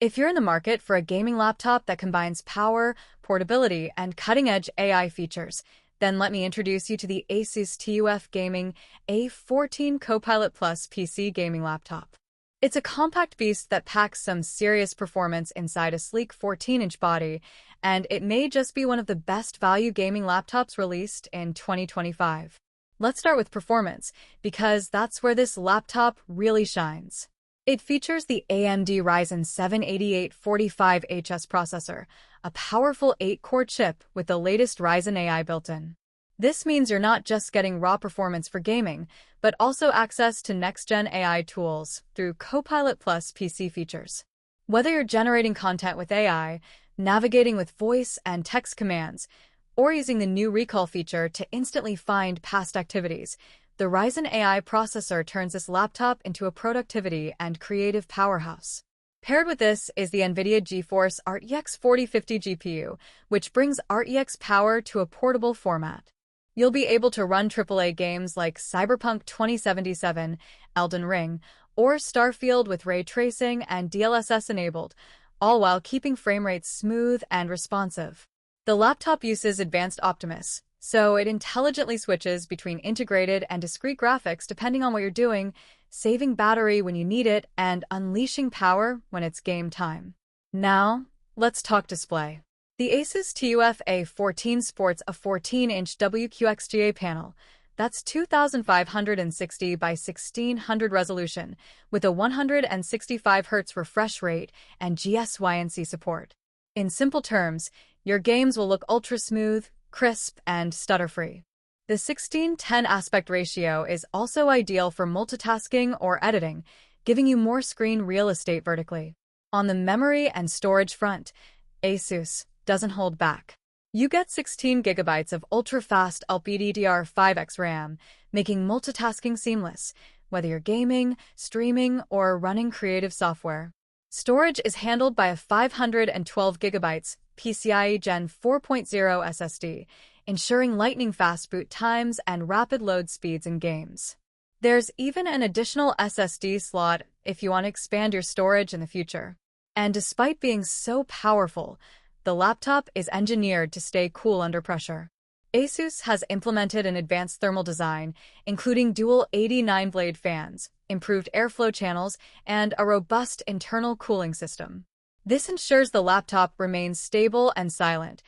If you're in the market for a gaming laptop that combines power, portability, and cutting-edge AI features, then let me introduce you to the ASUS TUF Gaming A14 Copilot Plus PC gaming laptop. It's a compact beast that packs some serious performance inside a sleek 14-inch body, and it may just be one of the best value gaming laptops released in 2025. Let's start with performance, because that's where this laptop really shines. It features the AMD Ryzen 7 8845HS processor, a powerful 8-core chip with the latest Ryzen AI built in. This means you're not just getting raw performance for gaming, but also access to next-gen AI tools through Copilot Plus PC features. Whether you're generating content with AI, navigating with voice and text commands, or using the new recall feature to instantly find past activities, the Ryzen AI processor turns this laptop into a productivity and creative powerhouse. Paired with this is the NVIDIA GeForce RTX 4050 GPU, which brings RTX power to a portable format. You'll be able to run AAA games like Cyberpunk 2077, Elden Ring, or Starfield with ray tracing and DLSS enabled, all while keeping frame rates smooth and responsive. The laptop uses Advanced Optimus, so it intelligently switches between integrated and discrete graphics depending on what you're doing, saving battery when you need it and unleashing power when it's game time. Now, let's talk display. The ASUS TUF A14 sports a 14-inch WQXGA panel that's 2560 by 1600 resolution with a 165 Hz refresh rate and GSYNC support. In simple terms, your games will look ultra-smooth, crisp, and stutter-free. The 16:10 aspect ratio is also ideal for multitasking or editing, giving you more screen real estate vertically. On the memory and storage front, ASUS doesn't hold back. You get 16 GB of ultra-fast LPDDR5X RAM, making multitasking seamless, whether you're gaming, streaming, or running creative software. Storage is handled by a 512 GB PCIe Gen 4.0 SSD, ensuring lightning-fast boot times and rapid load speeds in games. There's even an additional SSD slot if you want to expand your storage in the future. And despite being so powerful, the laptop is engineered to stay cool under pressure. ASUS has implemented an advanced thermal design, including dual 89-blade fans, improved airflow channels, and a robust internal cooling system. This ensures the laptop remains stable and silent,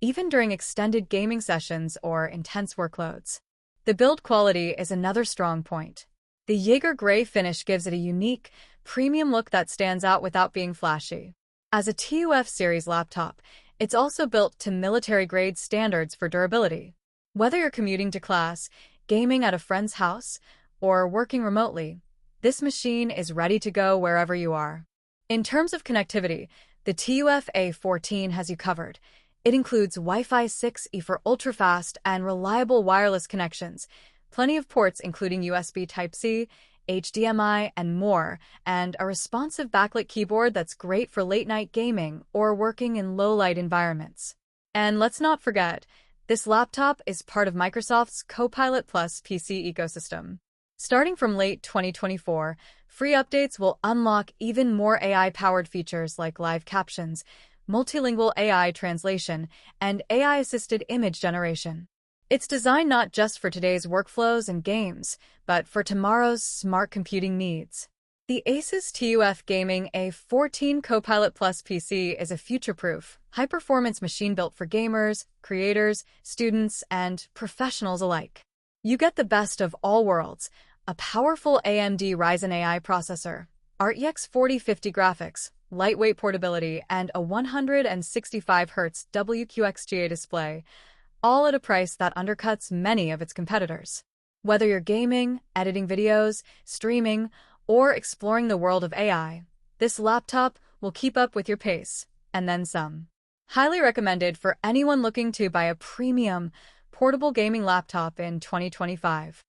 even during extended gaming sessions or intense workloads. The build quality is another strong point. The Jaeger gray finish gives it a unique, premium look that stands out without being flashy. As a TUF series laptop, it's also built to military-grade standards for durability. Whether you're commuting to class, gaming at a friend's house, or working remotely, this machine is ready to go wherever you are. In terms of connectivity, the TUF A14 has you covered. It includes Wi-Fi 6E for ultra-fast and reliable wireless connections, plenty of ports including USB Type-C, HDMI, and more, and a responsive backlit keyboard that's great for late-night gaming or working in low-light environments. And let's not forget, this laptop is part of Microsoft's Copilot Plus PC ecosystem. Starting from late 2024, free updates will unlock even more AI-powered features like live captions, multilingual AI translation, and AI-assisted image generation. It's designed not just for today's workflows and games, but for tomorrow's smart computing needs. The ASUS TUF Gaming A14 Copilot Plus PC is a future-proof, high-performance machine built for gamers, creators, students, and professionals alike. You get the best of all worlds, a powerful AMD Ryzen AI processor, RTX 4050 graphics, lightweight portability, and a 165 Hz WQXGA display, all at a price that undercuts many of its competitors. Whether you're gaming, editing videos, streaming, or exploring the world of AI, this laptop will keep up with your pace, and then some. Highly recommended for anyone looking to buy a premium, portable gaming laptop in 2025.